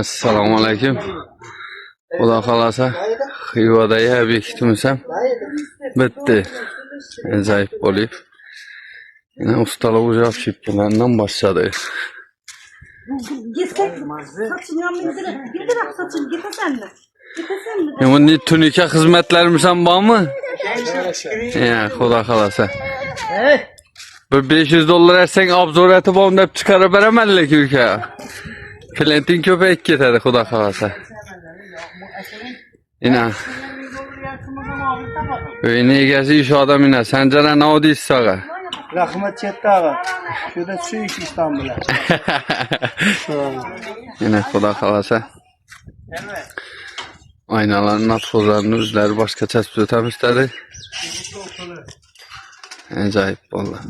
Assalomu alaykum. Xudo xolasa Xivadagi obyektimiz ham bitti. Acayip bo'lib. Yine ustalar уже общепкалaridan başladı. Bunun tunika hizmetlerimiz ham bormi? Ya Xudo xolasa. Bir $500 ersen obzor etib olib deb chiqarib beramanlik uka. Klientin köpek ketadi Xudo xolasa. Yine. Uyni egasi ish odam ina. Sanjara nima deysiz og'a? Rahmat chetda og'a. Shuda suyish İstanbul'a. Yine Xudo xolasa. Aynaların natfozlarını üzleri başka tespit etmişlerdi. Acayip vallahi.